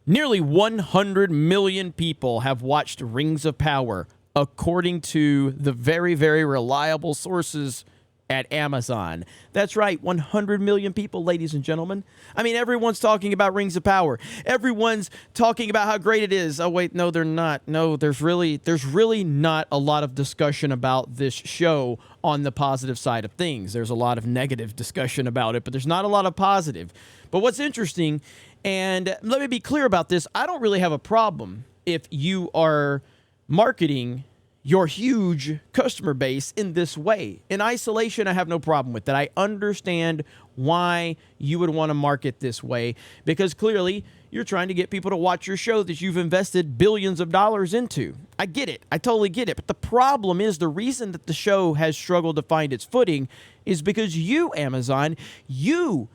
Nearly 100 million people have watched Rings of Power, according to the very, very reliable sources at Amazon. That's right, 100 million people, ladies and gentlemen. I mean, everyone's talking about Rings of Power. Everyone's talking about how great it is. Oh, wait, no, they're not. No, there's really not a lot of discussion about this show on the positive side of things. There's a lot of negative discussion about it, but there's not a lot of positive. But what's interesting, and let me be clear about this, I don't really have a problem if you are marketing your huge customer base in this way. In isolation, I have no problem with that. I understand why you would want to market this way, because clearly you're trying to get people to watch your show that you've invested billions of dollars into. I get it. I totally get it. But the problem is, the reason that the show has struggled to find its footing is because you, Amazon, you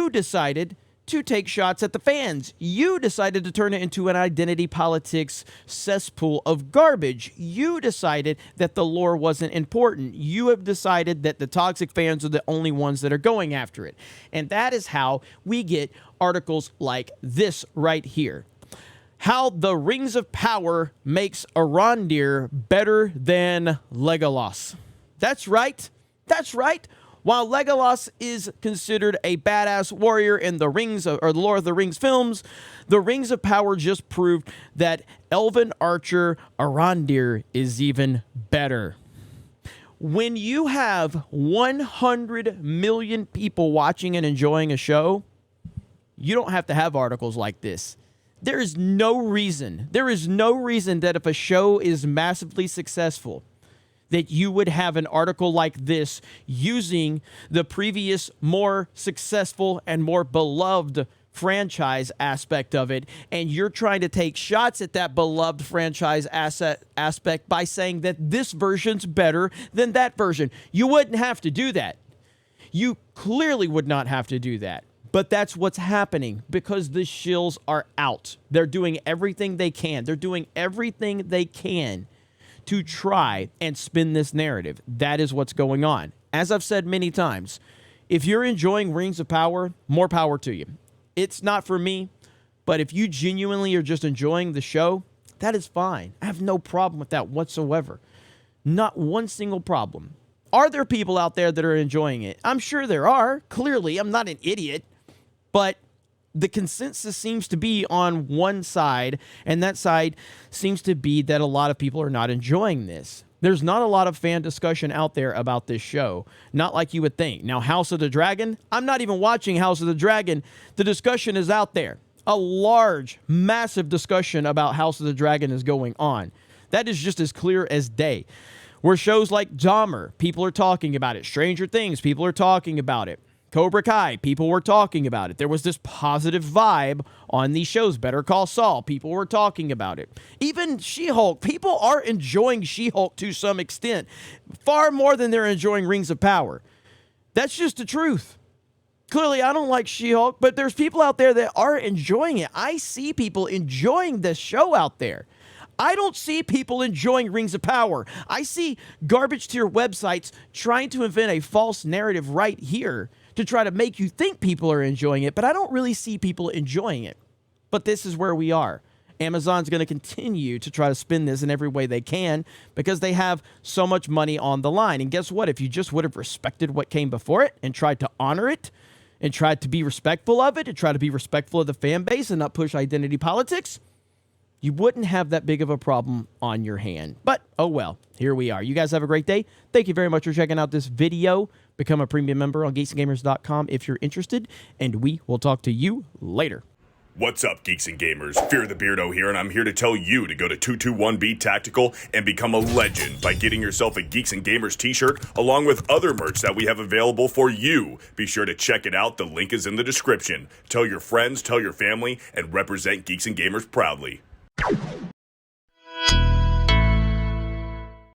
decided to take shots at the fans. You decided to turn it into an identity politics cesspool of garbage. You decided that the lore wasn't important. You have decided that the toxic fans are the only ones that are going after it. And that is how we get articles like this right here. How the Rings of Power makes Arondir better than Legolas. That's right. That's right. While Legolas is considered a badass warrior in the Lord of the Rings films, the Rings of Power just proved that elven archer Arondir is even better. When you have 100 million people watching and enjoying a show, you don't have to have articles like this. There is no reason that if a show is massively successful, that you would have an article like this using the previous more successful and more beloved franchise aspect of it, and you're trying to take shots at that beloved franchise aspect by saying that this version's better than that version. You wouldn't have to do that. You clearly would not have to do that. But that's what's happening because the shills are out. They're doing everything they can. They're doing everything they can to try and spin this narrative. That is what's going on. As I've said many times, if you're enjoying Rings of Power, more power to you. It's not for me, but if you genuinely are just enjoying the show, that is fine. I have no problem with that whatsoever. Not one single problem. Are there people out there that are enjoying it? I'm sure there are. Clearly, I'm not an idiot, but the consensus seems to be on one side, and that side seems to be that a lot of people are not enjoying this. There's not a lot of fan discussion out there about this show, not like you would think. Now, House of the Dragon, I'm not even watching House of the Dragon. The discussion is out there. A large, massive discussion about House of the Dragon is going on. That is just as clear as day. Where shows like Dahmer, people are talking about it. Stranger Things, people are talking about it. Cobra Kai, people were talking about it. There was this positive vibe on these shows. Better Call Saul, people were talking about it. Even She-Hulk, people are enjoying She-Hulk to some extent, far more than they're enjoying Rings of Power. That's just the truth. Clearly, I don't like She-Hulk, but there's people out there that are enjoying it. I see people enjoying this show out there. I don't see people enjoying Rings of Power. I see garbage tier websites trying to invent a false narrative right here to try to make you think people are enjoying it, but I don't really see people enjoying it. But this is where we are. Amazon's going to continue to try to spin this in every way they can because they have so much money on the line. And guess what? If you just would have respected what came before it and tried to honor it and tried to be respectful of it and try to be respectful of the fan base and not push identity politics, you wouldn't have that big of a problem on your hand. But, oh well, here we are. You guys have a great day. Thank you very much for checking out this video. Become a premium member on geeksgamers.com if you're interested, and we will talk to you later. What's up, Geeks and Gamers? Fear the Beardo here, and I'm here to tell you to go to 221B Tactical and become a legend by getting yourself a Geeks and Gamers t-shirt along with other merch that we have available for you. Be sure to check it out. The link is in the description. Tell your friends, tell your family, and represent Geeks and Gamers proudly.